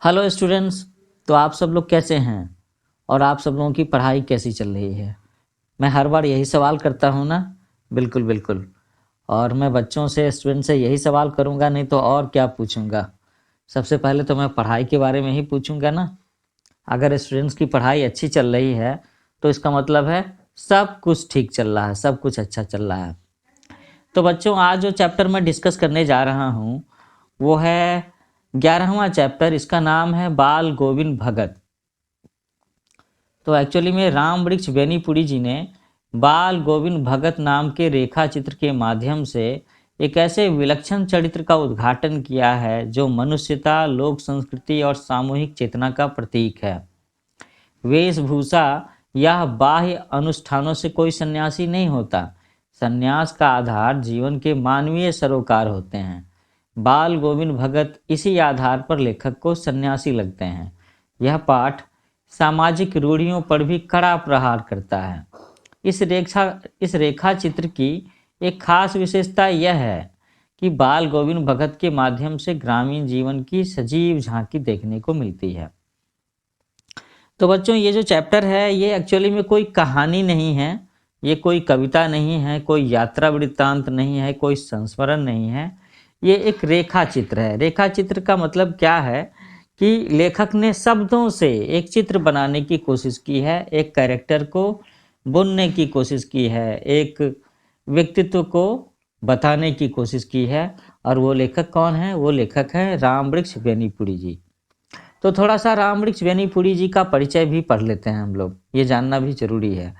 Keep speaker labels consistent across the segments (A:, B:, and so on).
A: Hello students. तो आप सब लोग कैसे हैं और आप सब लोगों की पढ़ाई कैसी चल रही है? मैं हर बार यही सवाल करता हूँ ना। बिल्कुल बिल्कुल। और मैं बच्चों से स्टूडेंट से यही सवाल करूँगा, नहीं तो और क्या पूछूँगा। सबसे पहले तो मैं पढ़ाई के बारे में ही पूछूँगा ना। अगर स्टूडेंट्स की पढ़ाई अच्छी चल रही है तो इसका मतलब है सब कुछ ठीक चल रहा है, सब कुछ अच्छा चल रहा है। तो बच्चों, आज जो चैप्टर मैं डिस्कस करने जा रहा हूँ वो है 11वां चैप्टर। इसका नाम है बाल गोविंद भगत। तो एक्चुअली में राम वृक्ष बेनीपुरी जी ने बाल गोविंद भगत नाम के रेखा चित्र के माध्यम से एक ऐसे विलक्षण चरित्र का उद्घाटन किया है जो मनुष्यता, लोक संस्कृति और सामूहिक चेतना का प्रतीक है। वेशभूषा या बाह्य अनुष्ठानों से कोई सन्यासी नहीं होता। सन्यास का आधार जीवन के मानवीय सरोकार होते हैं। बाल गोविंद भगत इसी आधार पर लेखक को सन्यासी लगते हैं। यह पाठ सामाजिक रूढ़ियों पर भी कड़ा प्रहार करता है। इस रेखा चित्र की एक खास विशेषता यह है कि बाल गोविंद भगत के माध्यम से ग्रामीण जीवन की सजीव झांकी देखने को मिलती है। तो बच्चों, ये जो चैप्टर है ये एक्चुअली में कोई कहानी नहीं है, ये कोई कविता नहीं है, कोई यात्रा वृत्तांत नहीं है, कोई संस्मरण नहीं है। ये एक रेखा चित्र है। रेखा चित्र का मतलब क्या है कि लेखक ने शब्दों से एक चित्र बनाने की कोशिश की है, एक कैरेक्टर को बुनने की कोशिश की है, एक व्यक्तित्व को बताने की कोशिश की है। और वो लेखक कौन है? वो लेखक है राम वृक्ष बेनीपुरी जी। तो थोड़ा सा राम वृक्ष बेनीपुरी जी का परिचय भी पढ़ लेते हैं हम लोग, ये जानना भी जरूरी है।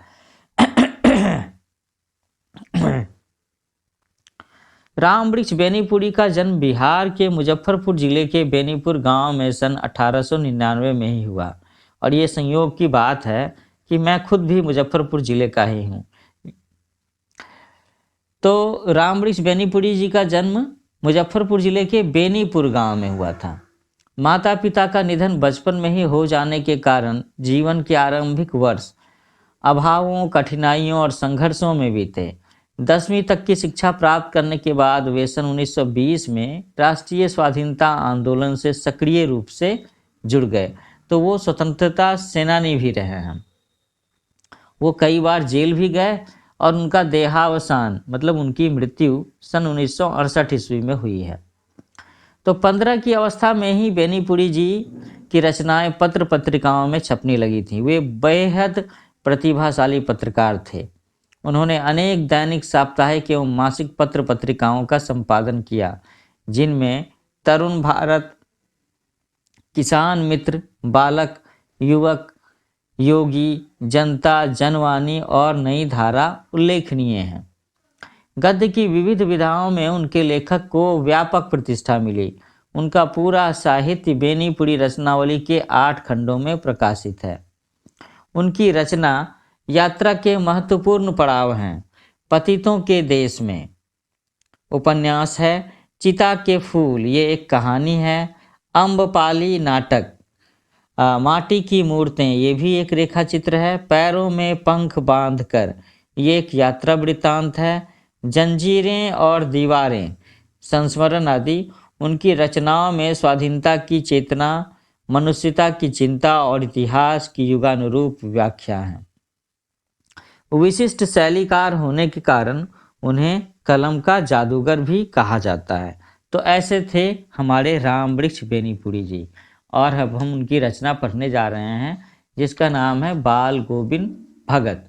A: राम वृक्ष बेनीपुरी का जन्म बिहार के मुजफ्फरपुर जिले के बेनीपुर गांव में सन 1899 में ही हुआ। और ये संयोग की बात है कि मैं खुद भी मुजफ्फरपुर जिले का ही हूँ। तो राम वृक्ष बेनीपुरी जी का जन्म मुजफ्फरपुर जिले के बेनीपुर गांव में हुआ था। माता पिता का निधन बचपन में ही हो जाने के कारण जीवन के आरंभिक वर्ष अभावों, कठिनाइयों और संघर्षों में बीते। 10वीं तक की शिक्षा प्राप्त करने के बाद वे सन 1920 में राष्ट्रीय स्वाधीनता आंदोलन से सक्रिय रूप से जुड़ गए। तो वो स्वतंत्रता सेनानी भी रहे हैं। वो कई बार जेल भी गए और उनका देहावसान मतलब उनकी मृत्यु सन 1968 ईस्वी में हुई है। तो 15 की अवस्था में ही बेनीपुरी जी की रचनाएं पत्र पत्रिकाओं में छपने लगी थी। वे बेहद प्रतिभाशाली पत्रकार थे। उन्होंने अनेक दैनिक, साप्ताहिक एवं मासिक पत्र पत्रिकाओं का संपादन किया, जिनमें तरुण भारत, किसान मित्र, बालक, युवक, योगी, जनता, जनवाणी और नई धारा उल्लेखनीय हैं। गद्य की विविध विधाओं में उनके लेखक को व्यापक प्रतिष्ठा मिली। उनका पूरा साहित्य बेनीपुरी रचनावली के 8 खंडों में प्रकाशित है। उनकी रचना यात्रा के महत्वपूर्ण पड़ाव हैं। पतितों के देश में उपन्यास है। चिता के फूल ये एक कहानी है। अम्बपाली नाटक, माटी की मूर्तें ये भी एक रेखा चित्र है। पैरों में पंख बांधकर ये एक यात्रा वृत्तांत है। जंजीरें और दीवारें, संस्मरण आदि उनकी रचनाओं में स्वाधीनता की चेतना, मनुष्यता की चिंता और इतिहास की युगानुरूप व्याख्या है। विशिष्ट शैलीकार होने के कारण उन्हें कलम का जादूगर भी कहा जाता है। तो ऐसे थे हमारे राम वृक्ष बेनीपुरी जी। और अब हम उनकी रचना पढ़ने जा रहे हैं जिसका नाम है बाल गोविंद भगत।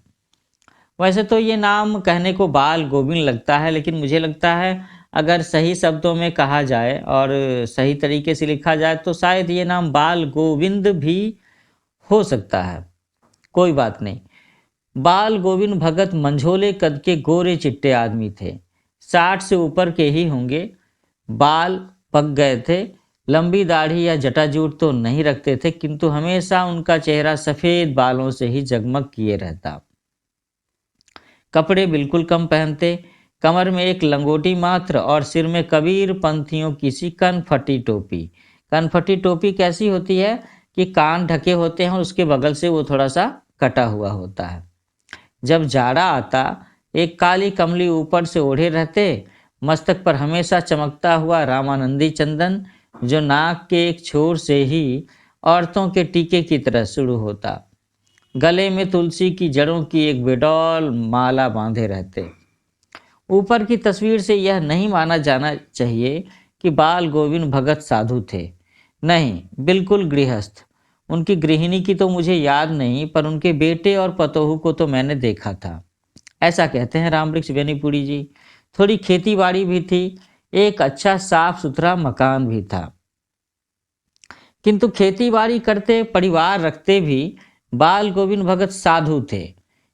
A: वैसे तो ये नाम कहने को बाल गोविंद लगता है, लेकिन मुझे लगता है अगर सही शब्दों में कहा जाए और सही तरीके से लिखा जाए तो शायद ये नाम बाल गोविंद भी हो सकता है। कोई बात नहीं। बाल गोविंद भगत मंझोले कद के गोरे चिट्टे आदमी थे। 60 से ऊपर के ही होंगे। बाल पक गए थे। लंबी दाढ़ी या जटाजूट तो नहीं रखते थे, किंतु हमेशा उनका चेहरा सफ़ेद बालों से ही जगमग किए रहता। कपड़े बिल्कुल कम पहनते। कमर में एक लंगोटी मात्र और सिर में कबीर पंथियों की सी कनफटी टोपी। कनफटी टोपी कैसी होती है कि कान ढके होते हैं और उसके बगल से वो थोड़ा सा कटा हुआ होता है। जब जाड़ा आता एक काली कमली ऊपर से ओढ़े रहते। मस्तक पर हमेशा चमकता हुआ रामानंदी चंदन, जो नाक के एक छोर से ही औरतों के टीके की तरह शुरू होता। गले में तुलसी की जड़ों की एक बेडौल माला बांधे रहते। ऊपर की तस्वीर से यह नहीं माना जाना चाहिए कि बाल गोविंद भगत साधु थे। नहीं, बिल्कुल गृहस्थ। उनकी गृहिणी की तो मुझे याद नहीं, पर उनके बेटे और पतोहू को तो मैंने देखा था। ऐसा कहते हैं रामवृक्ष बेनीपुरी जी। थोड़ी खेती बाड़ी भी थी, एक अच्छा साफ सुथरा मकान भी था। किंतु खेती बाड़ी करते, परिवार रखते भी बाल गोविंद भगत साधु थे।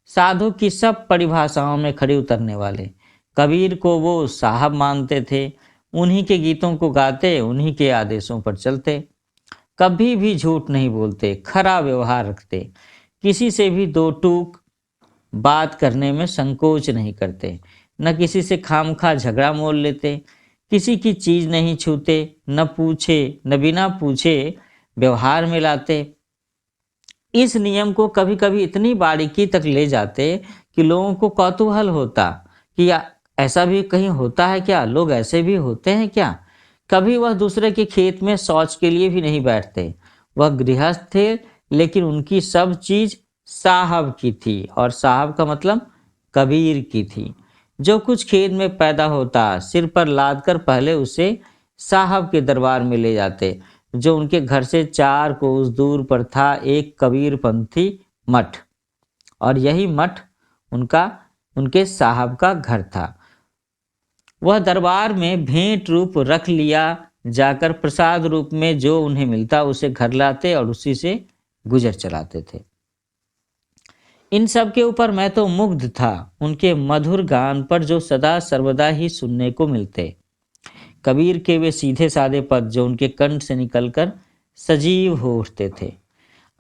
A: साधु की सब परिभाषाओं में खड़े उतरने वाले। कबीर को वो साहब मानते थे, उन्हीं के गीतों को गाते, उन्हीं के आदेशों पर चलते। कभी भी झूठ नहीं बोलते, खरा व्यवहार रखते, किसी से भी दो टूक बात करने में संकोच नहीं करते, न किसी से खामखा झगड़ा मोल लेते, किसी की चीज नहीं छूते, न पूछे न बिना पूछे व्यवहार में लाते। इस नियम को कभी कभी इतनी बारीकी तक ले जाते कि लोगों को कौतूहल होता कि ऐसा भी कहीं होता है क्या, लोग ऐसे भी होते हैं क्या। कभी वह दूसरे के खेत में शौच के लिए भी नहीं बैठते। वह गृहस्थ थे, लेकिन उनकी सब चीज साहब की थी, और साहब का मतलब कबीर की थी। जो कुछ खेत में पैदा होता, सिर पर लाद कर पहले उसे साहब के दरबार में ले जाते, जो उनके घर से 4 कोस दूर पर था एक कबीरपंथी मठ, और यही मठ उनके साहब का घर था। वह दरबार में भेंट रूप रख लिया जाकर प्रसाद रूप में जो उन्हें मिलता उसे घर लाते और उसी से गुजर चलाते थे। इन सब के ऊपर मैं तो मुग्ध था, उनके मधुर गान पर जो सदा सर्वदा ही सुनने को मिलते। कबीर के वे सीधे साधे पद जो उनके कंठ से निकलकर सजीव हो उठते थे।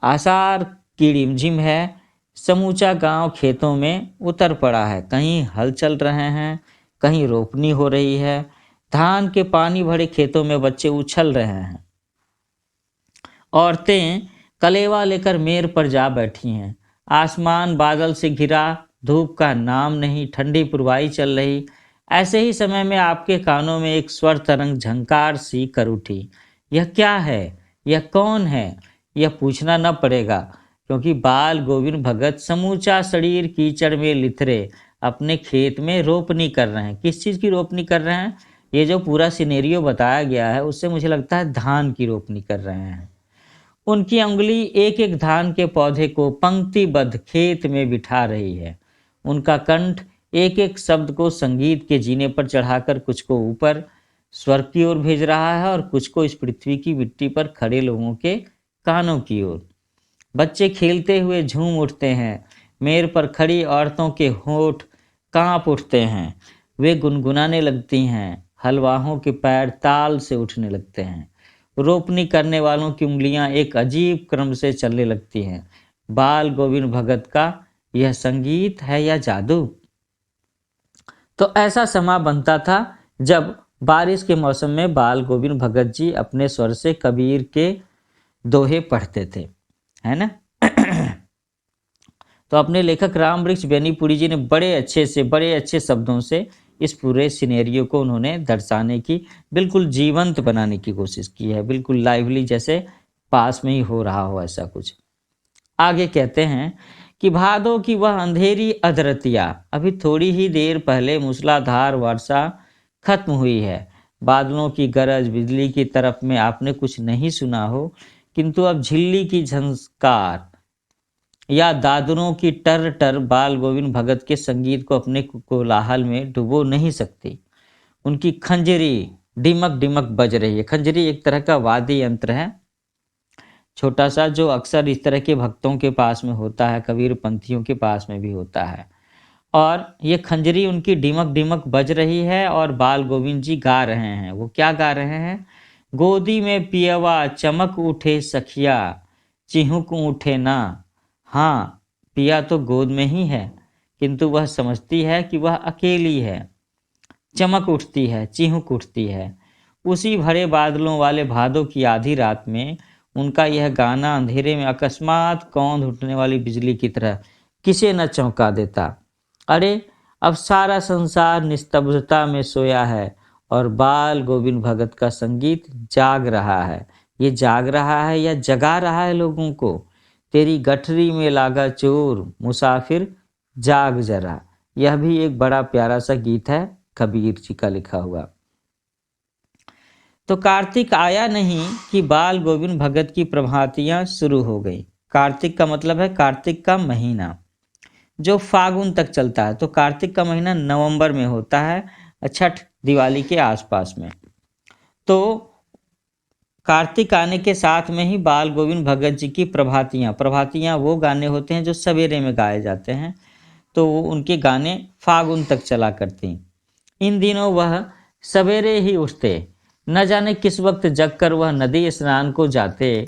A: आषाढ़ की रिमझिम है, समूचा गांव खेतों में उतर पड़ा है। कहीं हल चल रहे हैं, कहीं रोपनी हो रही है। धान के पानी भरे खेतों में बच्चे उछल रहे हैं। औरतें कलेवा लेकर मेर पर जा बैठी हैं। आसमान बादल से घिरा, धूप का नाम नहीं, ठंडी पुरवाई चल रही। ऐसे ही समय में आपके कानों में एक स्वर तरंग झंकार सी कर उठी। यह क्या है, यह कौन है? यह पूछना न पड़ेगा, क्योंकि बाल गोविंद भगत समूचा शरीर कीचड़ में लिथरे अपने खेत में रोपनी कर रहे हैं। किस चीज़ की रोपनी कर रहे हैं? ये जो पूरा सिनेरियो बताया गया है उससे मुझे लगता है धान की रोपनी कर रहे हैं। उनकी उंगली एक एक धान के पौधे को पंक्तिबद्ध खेत में बिठा रही है। उनका कंठ एक एक शब्द को संगीत के जीने पर चढ़ाकर कुछ को ऊपर स्वर्ग की ओर भेज रहा है और कुछ को इस पृथ्वी की मिट्टी पर खड़े लोगों के कानों की ओर। बच्चे खेलते हुए झूम उठते हैं। मेर पर खड़ी औरतों के होठ कांप उठते हैं। वे गुनगुनाने लगती हैं। हलवाहों के पैर ताल से उठने लगते हैं। रोपनी करने वालों की उंगलियां एक अजीब क्रम से चलने लगती हैं। बाल गोविंद भगत का यह संगीत है या जादू? तो ऐसा समा बनता था जब बारिश के मौसम में बाल गोविंद भगत जी अपने स्वर से कबीर के दोहे पढ़ते थे, है ना। तो अपने लेखक रामवृक्ष बेनीपुरी जी ने बड़े अच्छे शब्दों से इस पूरे सिनेरियो को उन्होंने दर्शाने की, बिल्कुल जीवंत बनाने की कोशिश की है, बिल्कुल लाइवली, जैसे पास में ही हो रहा हो ऐसा कुछ। आगे कहते हैं कि भादों की वह अंधेरी अधरतिया, अभी थोड़ी ही देर पहले मूसलाधार वर्षा खत्म हुई है। बादलों की गरज, बिजली की तरफ में आपने कुछ नहीं सुना हो, किंतु अब झिल्ली की झंकार या दादरों की टर टर बाल गोविंद भगत के संगीत को अपने कोलाहल में डुबो नहीं सकती। उनकी खंजरी डिमक डिमक बज रही है। खंजरी एक तरह का वाद्य यंत्र है, छोटा सा, जो अक्सर इस तरह के भक्तों के पास में होता है, कबीर पंथियों के पास में भी होता है। और ये खंजरी उनकी डिमक डिमक बज रही है और बाल गोविंद जी गा रहे हैं। वो क्या गा रहे हैं? गोदी में पियवा चमक उठे सखिया, चिहुक उठे ना। हाँ, पिया तो गोद में ही है, किंतु वह समझती है कि वह अकेली है। चमक उठती है, चिहुक उठती है। उसी भरे बादलों वाले भादों की आधी रात में उनका यह गाना अंधेरे में अकस्मात कौंध उठने वाली बिजली की तरह किसे न चौंका देता। अरे, अब सारा संसार निस्तब्धता में सोया है और बाल गोविंद भगत का संगीत जाग रहा है। ये जाग रहा है या जगा रहा है लोगों को। तेरी गठरी में लागा चोर, मुसाफिर जाग जरा। यह भी एक बड़ा प्यारा सा गीत है, कबीर जी का लिखा हुआ। तो कार्तिक आया नहीं कि बाल गोविंद भगत की प्रभातियां शुरू हो गई। कार्तिक का मतलब है कार्तिक का महीना, जो फागुन तक चलता है। तो कार्तिक का महीना नवंबर में होता है, छठ दिवाली के आसपास में। तो कार्तिक आने के साथ में ही बाल गोविंद भगत जी की प्रभातियां वो गाने होते हैं जो सवेरे में गाए जाते हैं। तो उनके गाने फागुन तक चला करते हैं। इन दिनों वह सवेरे ही उठते, न जाने किस वक्त जगकर वह नदी स्नान को जाते।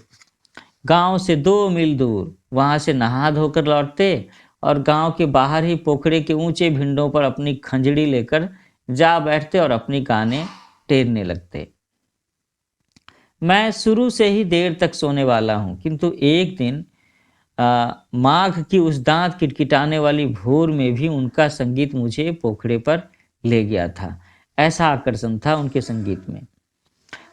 A: गांव से 2 मील दूर वहां से नहा धोकर लौटते और गांव के बाहर ही पोखरे के ऊंचे भिंडों पर अपनी खंजड़ी लेकर जा बैठते और अपनी गाने टेरने लगते। मैं शुरू से ही देर तक सोने वाला हूँ, किंतु एक दिन माघ की उस दांत किटकिटाने वाली भोर में भी उनका संगीत मुझे पोखरे पर ले गया था। ऐसा आकर्षण था उनके संगीत में।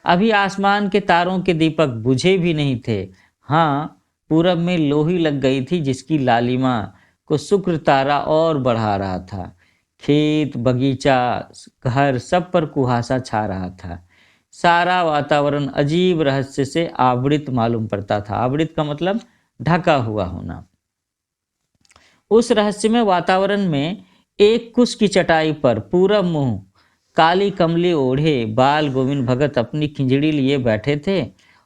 A: अभी आसमान के तारों के दीपक बुझे भी नहीं थे। हाँ, पूरब में लोही लग गई थी जिसकी लालिमा को शुक्र तारा और बढ़ा रहा था। खेत, बगीचा, घर सब पर कुहासा छा रहा था। सारा वातावरण अजीब रहस्य से आवृत मालूम पड़ता था। आवृत का मतलब ढका हुआ होना। उस रहस्यमय वातावरण में एक कुश की चटाई पर पूरब मुंह काली कमली ओढ़े बाल गोविंद भगत अपनी खिंजड़ी लिए बैठे थे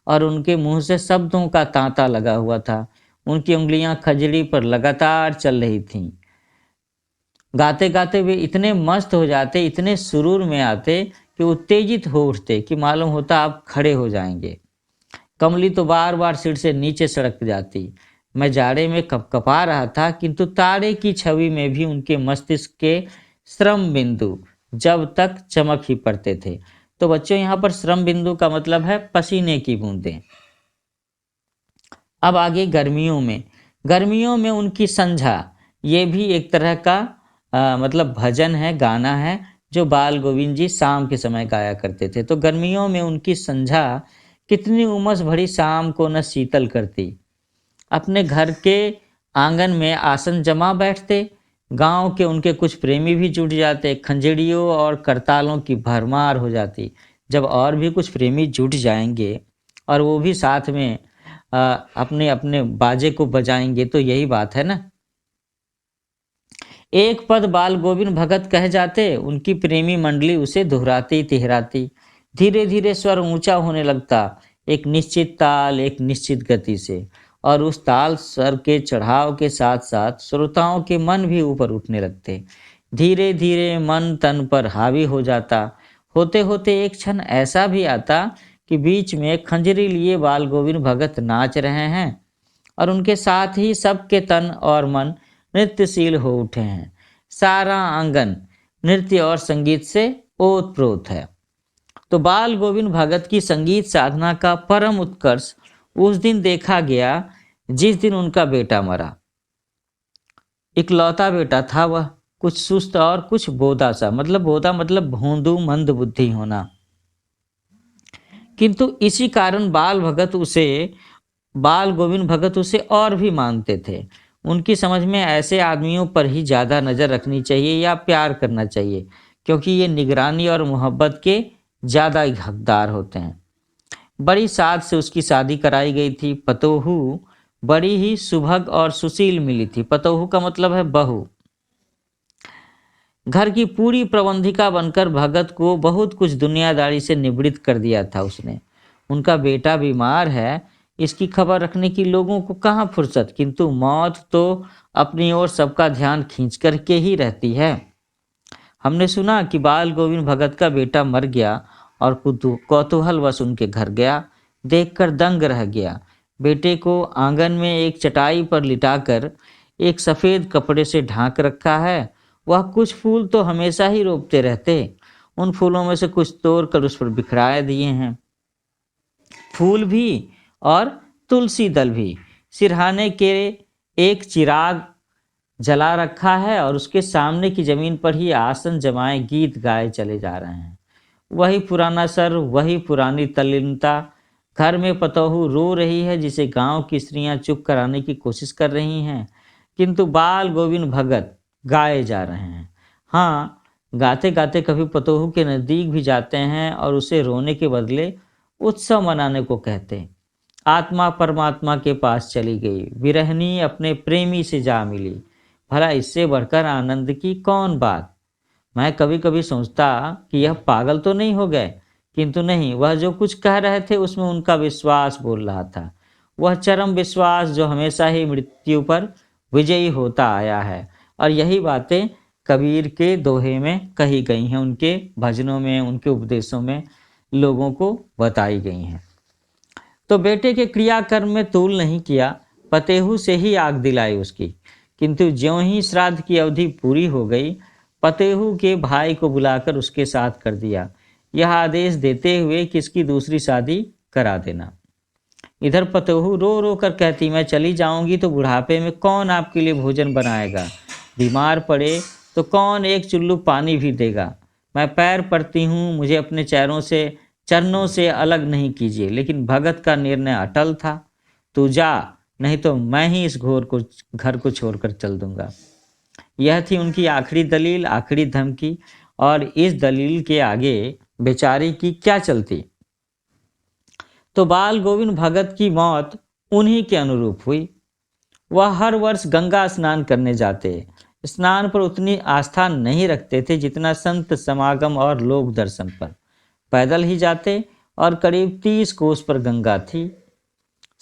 A: और उनके मुंह से शब्दों का तांता लगा हुआ था। उनकी उंगलियां खंजड़ी पर लगातार चल रही थीं। गाते गाते वे इतने मस्त हो जाते, इतने सुरूर में आते कि उत्तेजित हो उठते कि मालूम होता आप खड़े हो जाएंगे। कमली तो बार बार सिर से नीचे सड़क जाती। मैं जाड़े में कपकपा रहा था, किंतु तारे की छवि में भी उनके मस्तिष्क के श्रम बिंदु जब तक चमक ही पड़ते थे। तो बच्चों, यहाँ पर श्रम बिंदु का मतलब है पसीने की बूंदें। अब आगे गर्मियों में उनकी संझा, ये भी एक तरह का मतलब भजन है, गाना है जो बाल गोविंद जी शाम के समय गाया करते थे। तो गर्मियों में उनकी संझा कितनी उमस भरी शाम को न शीतल करती। अपने घर के आंगन में आसन जमा बैठते। गांव के उनके कुछ प्रेमी भी जुट जाते। खंजड़ियों और करतालों की भरमार हो जाती। जब और भी कुछ प्रेमी जुट जाएंगे और वो भी साथ में अपने अपने बाजे को बजाएंगे, तो यही बात है ना। एक पद बाल गोविंद भगत कह जाते, उनकी प्रेमी मंडली उसे दोहराती तिहराती। धीरे धीरे स्वर ऊंचा होने लगता, एक निश्चित ताल, एक निश्चित गति से। और उस ताल स्वर के चढ़ाव के साथ साथ श्रोताओं के मन भी ऊपर उठने लगते। धीरे धीरे मन तन पर हावी हो जाता। होते होते एक क्षण ऐसा भी आता कि बीच में खंजरी लिए बाल गोविंद भगत नाच रहे हैं और उनके साथ ही सबके तन और मन नृत्यशील हो उठे हैं। सारा आंगन नृत्य और संगीत से ओतप्रोत है। तो बाल गोविंद भगत की संगीत साधना का परम उत्कर्ष उस दिन देखा गया जिस दिन उनका बेटा मरा। इकलौता बेटा था वह, कुछ सुस्त और कुछ बोधा सा। मतलब बोधा मतलब भोंदू मंद बुद्धि होना। किंतु इसी कारण बाल गोविंद भगत उसे और भी मानते थे। उनकी समझ में ऐसे आदमियों पर ही ज़्यादा नज़र रखनी चाहिए या प्यार करना चाहिए, क्योंकि ये निगरानी और मोहब्बत के ज़्यादा ही हकदार होते हैं। बड़ी साध से उसकी शादी कराई गई थी। पतोहू बड़ी ही सुभग और सुशील मिली थी। पतोहू का मतलब है बहू। घर की पूरी प्रबंधिका बनकर भगत को बहुत कुछ दुनियादारी से निवृत्त कर दिया था उसने। उनका बेटा बीमार है, इसकी खबर रखने की लोगों को कहाँ फुर्सत, किंतु मौत तो अपनी ओर सबका ध्यान खींच कर के ही रहती है। हमने सुना कि बाल गोविंद भगत का बेटा मर गया और कौतूहलवश उनके घर गया। देखकर दंग रह गया। बेटे को आंगन में एक चटाई पर लिटाकर एक सफ़ेद कपड़े से ढांक रखा है। वह कुछ फूल तो हमेशा ही रोपते रहते। उन फूलों में से कुछ तोड़कर उस पर बिखराए दिए हैं। फूल भी और तुलसी दल भी। सिरहाने के एक चिराग जला रखा है और उसके सामने की जमीन पर ही आसन जमाए गीत गाए चले जा रहे हैं। वही पुराना सर, वही पुरानी तल्लीनता। घर में पतोहू रो रही है जिसे गांव की स्त्रियां चुप कराने की कोशिश कर रही हैं, किंतु बाल गोविंद भगत गाए जा रहे हैं। हाँ, गाते गाते कभी पतोहू के नज़दीक भी जाते हैं और उसे रोने के बदले उत्सव मनाने को कहते हैं। आत्मा परमात्मा के पास चली गई, विरहनी अपने प्रेमी से जा मिली। भला इससे बढ़कर आनंद की कौन बात। मैं कभी कभी सोचता कि यह पागल तो नहीं हो गए, किंतु नहीं, वह जो कुछ कह रहे थे उसमें उनका विश्वास बोल रहा था। वह चरम विश्वास जो हमेशा ही मृत्यु पर विजयी होता आया है। और यही बातें कबीर के दोहे में कही गई हैं, उनके भजनों में, उनके उपदेशों में लोगों को बताई गई हैं। तो बेटे के क्रियाकर्म में तूल नहीं किया, पतेहू से ही आग दिलाई उसकी। किंतु ज्यों ही श्राद्ध की अवधि पूरी हो गई, पतेहू के भाई को बुलाकर उसके साथ कर दिया, यह आदेश देते हुए कि इसकी दूसरी शादी करा देना। इधर पतेहू रो रो कर कहती, मैं चली जाऊंगी तो बुढ़ापे में कौन आपके लिए भोजन बनाएगा, बीमार पड़े तो कौन एक चुल्लू पानी भी देगा। मैं पैर पड़ती हूँ, मुझे अपने चरणों से अलग नहीं कीजिए। लेकिन भगत का निर्णय अटल था, तू जा, नहीं तो मैं ही इस घर को छोड़कर चल दूंगा। यह थी उनकी आखिरी दलील, आखिरी धमकी। और इस दलील के आगे बेचारी की क्या चलती। तो बाल गोविंद भगत की मौत उन्हीं के अनुरूप हुई। वह हर वर्ष गंगा स्नान करने जाते, स्नान पर उतनी आस्था नहीं रखते थे जितना संत समागम और लोक दर्शन पर। पैदल ही जाते और करीब 30 कोस पर गंगा थी।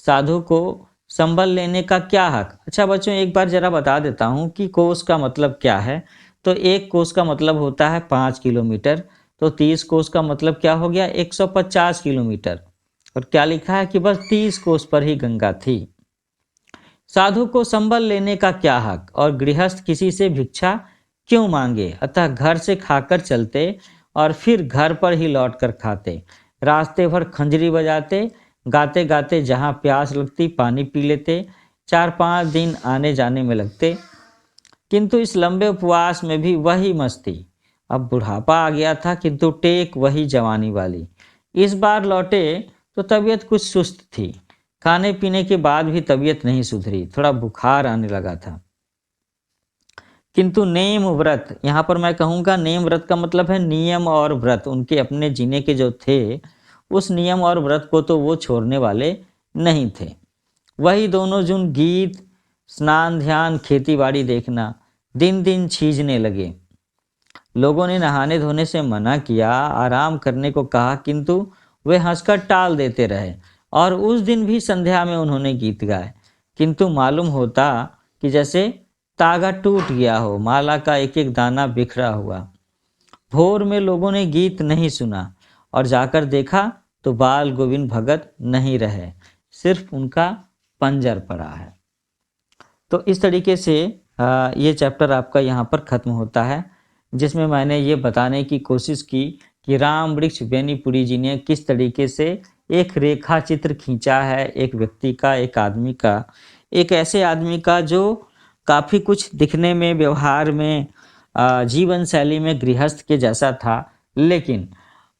A: साधु को संबल लेने का क्या हक। अच्छा बच्चों, एक बार जरा बता देता हूँ कि कोस का मतलब क्या है। तो एक कोस का मतलब होता है 5 किलोमीटर, तो 30 कोस का मतलब क्या हो गया, 150 किलोमीटर। और क्या लिखा है कि बस 30 कोस पर ही गंगा थी। साधु को संबल लेने का क्या हक, और गृहस्थ किसी से भिक्षा क्यों मांगे। अतः घर से खाकर चलते और फिर घर पर ही लौटकर खाते। रास्ते भर खंजरी बजाते, गाते गाते जहाँ प्यास लगती पानी पी लेते। 4-5 दिन आने जाने में लगते। किंतु इस लंबे उपवास में भी वही मस्ती। अब बुढ़ापा आ गया था, किंतु टेक वही जवानी वाली। इस बार लौटे तो तबीयत कुछ सुस्त थी। खाने पीने के बाद भी तबीयत नहीं सुधरी, थोड़ा बुखार आने लगा था। किंतु नेम व्रत, यहाँ पर मैं कहूँगा नेम व्रत का मतलब है नियम और व्रत, उनके अपने जीने के जो थे उस नियम और व्रत को तो वो छोड़ने वाले नहीं थे। वही दोनों जुन गीत, स्नान, ध्यान, खेती बाड़ी देखना दिन दिन छीजने लगे। लोगों ने नहाने धोने से मना किया, आराम करने को कहा, किंतु वे हंसकर टाल देते रहे। और उस दिन भी संध्या में उन्होंने गीत गाए, किंतु मालूम होता कि जैसे तागा टूट गया हो, माला का एक एक दाना बिखरा हुआ। भोर में लोगों ने गीत नहीं सुना और जाकर देखा तो बाल गोविंद भगत नहीं रहे, सिर्फ उनका पंजर पड़ा है। तो इस तरीके से ये चैप्टर आपका यहाँ पर ख़त्म होता है, जिसमें मैंने ये बताने की कोशिश की कि राम वृक्ष बेनीपुरी जी ने किस तरीके से एक रेखा चित्र खींचा है एक व्यक्ति का, एक आदमी का, एक ऐसे आदमी का जो काफ़ी कुछ दिखने में, व्यवहार में, जीवन शैली में गृहस्थ के जैसा था, लेकिन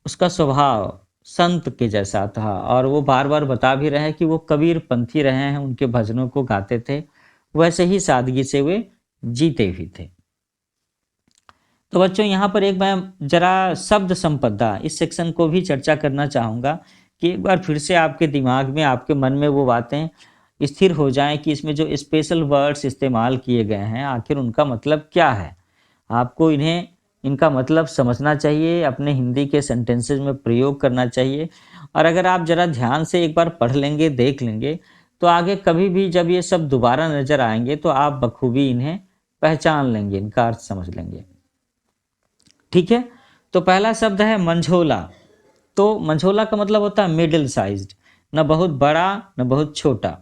A: उसका स्वभाव संत के जैसा था। और वो बार बार बता भी रहे हैं कि वो कबीर पंथी रहे हैं, उनके भजनों को गाते थे, वैसे ही सादगी से वे जीते भी थे। तो बच्चों यहाँ पर एक मैं जरा शब्द संपदा इस सेक्शन को भी चर्चा करना चाहूँगा कि एक बार फिर से आपके दिमाग में, आपके मन में वो बातें स्थिर हो जाएं कि इसमें जो स्पेशल वर्ड्स इस्तेमाल किए गए हैं आखिर उनका मतलब क्या है। आपको इनका मतलब समझना चाहिए, अपने हिंदी के सेंटेंसेज में प्रयोग करना चाहिए। और अगर आप ज़रा ध्यान से एक बार पढ़ लेंगे, देख लेंगे, तो आगे कभी भी जब ये सब दोबारा नज़र आएंगे तो आप बखूबी इन्हें पहचान लेंगे, इनका अर्थ समझ लेंगे। ठीक है, तो पहला शब्द है मंझोला। तो मंझोला का मतलब होता है मिडिल साइज्ड, न बहुत बड़ा न बहुत छोटा।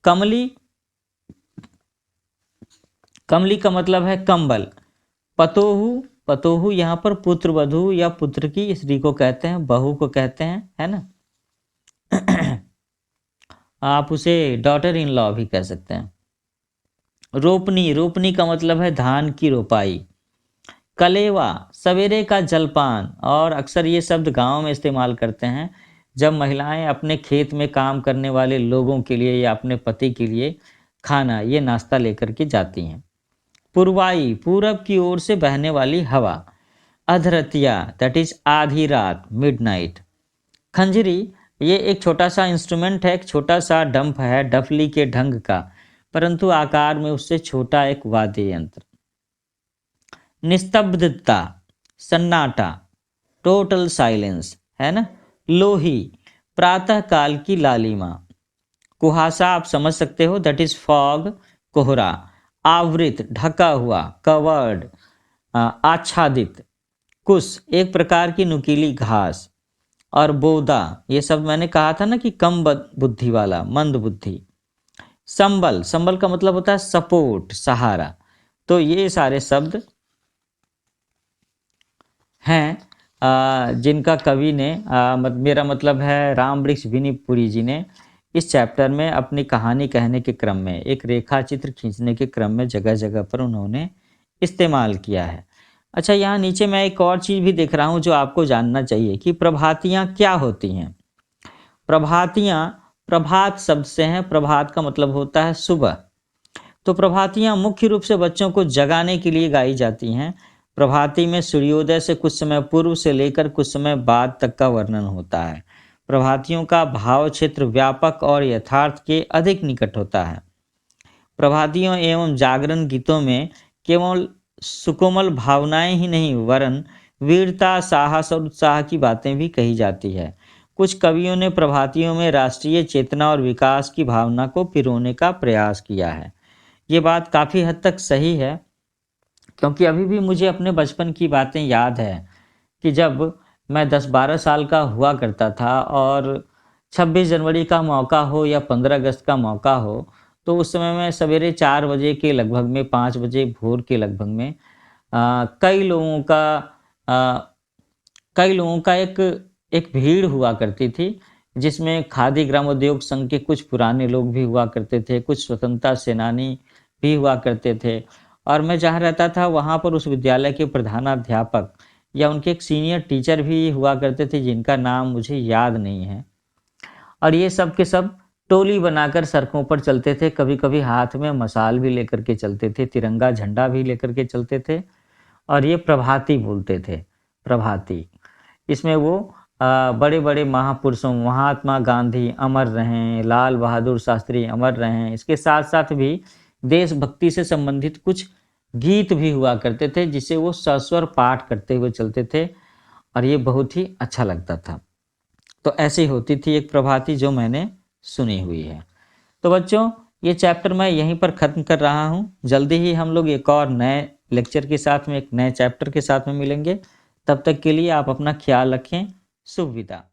A: कमली, कमली का मतलब है कंबल। पतोहू, पतोहू यहाँ पर पुत्र वधू या पुत्र की स्त्री को कहते हैं, बहू को कहते हैं, है ना। आप उसे डॉटर इन लॉ भी कह सकते हैं। रोपनी, रोपनी का मतलब है धान की रोपाई। कलेवा, सवेरे का जलपान, और अक्सर ये शब्द गाँव में इस्तेमाल करते हैं जब महिलाएं अपने खेत में काम करने वाले लोगों के लिए या अपने पति के लिए खाना, ये नाश्ता लेकर के जाती हैं। पुरवाई, पूरब की ओर से बहने वाली हवा। अधरतिया, दैट इज आधी रात, मिडनाइट। खंजरी, ये एक छोटा सा इंस्ट्रूमेंट है, एक छोटा सा डंप है डफली के ढंग का, परंतु आकार में उससे छोटा एक वाद्य यंत्र। निस्तब्धता, सन्नाटा, टोटल साइलेंस, है ना। लोही, प्रातः काल की लालिमा। कुहासा आप समझ सकते हो, दैट इज फॉग, कोहरा। आवृत, ढका हुआ, कवर्ड, आच्छादित। कुश, एक प्रकार की नुकीली घास। और बोदा, ये सब मैंने कहा था ना कि कम बुद्धि वाला, मंद बुद्धि। संबल, संबल का मतलब होता है सपोर्ट, सहारा। तो ये सारे शब्द हैं जिनका कवि ने मेरा मतलब है रामवृक्ष विनीपुरी जी ने इस चैप्टर में अपनी कहानी कहने के क्रम में, एक रेखा चित्र खींचने के क्रम में जगह जगह पर उन्होंने इस्तेमाल किया है। अच्छा, यहाँ नीचे मैं एक और चीज़ भी देख रहा हूँ जो आपको जानना चाहिए कि प्रभातियाँ क्या होती हैं। प्रभातियाँ प्रभात शब्द से हैं, प्रभात का मतलब होता है सुबह। तो प्रभातियाँ मुख्य रूप से बच्चों को जगाने के लिए गाई जाती हैं। प्रभाती में सूर्योदय से कुछ समय पूर्व से लेकर कुछ समय बाद तक का वर्णन होता है। प्रभातियों का भाव क्षेत्र व्यापक और यथार्थ के अधिक निकट होता है। प्रभातियों एवं जागरण गीतों में केवल सुकोमल भावनाएं ही नहीं, वरन वीरता, साहस और उत्साह की बातें भी कही जाती है। कुछ कवियों ने प्रभातियों में राष्ट्रीय चेतना और विकास की भावना को पिरोने का प्रयास किया है। ये बात काफ़ी हद तक सही है, क्योंकि अभी भी मुझे अपने बचपन की बातें याद है कि जब मैं 10-12 साल का हुआ करता था और 26 जनवरी का मौका हो या 15 अगस्त का मौका हो, तो उस समय मैं सवेरे 4 बजे के लगभग में, 5 बजे भोर के लगभग में कई लोगों का एक भीड़ हुआ करती थी, जिसमें खादी ग्रामोद्योग संघ के कुछ पुराने लोग भी हुआ करते थे, कुछ स्वतंत्रता सेनानी भी हुआ करते थे। और मैं जहाँ रहता था वहाँ पर उस विद्यालय के प्रधानाध्यापक या उनके एक सीनियर टीचर भी हुआ करते थे, जिनका नाम मुझे याद नहीं है। और ये सब के सब टोली बनाकर सड़कों पर चलते थे, कभी कभी हाथ में मशाल भी लेकर के चलते थे, तिरंगा झंडा भी लेकर के चलते थे, और ये प्रभाती बोलते थे, प्रभाती। इसमें वो बड़े बड़े महापुरुषों, महात्मा गांधी अमर रहें, लाल बहादुर शास्त्री अमर रहें, इसके साथ साथ भी देशभक्ति से संबंधित कुछ गीत भी हुआ करते थे, जिसे वो सस्वर पाठ करते हुए चलते थे, और ये बहुत ही अच्छा लगता था। तो ऐसी होती थी एक प्रभाती जो मैंने सुनी हुई है। तो बच्चों, ये चैप्टर मैं यहीं पर ख़त्म कर रहा हूँ। जल्दी ही हम लोग एक और नए लेक्चर के साथ में, एक नए चैप्टर के साथ में मिलेंगे। तब तक के लिए आप अपना ख्याल रखें। शुभ विदा।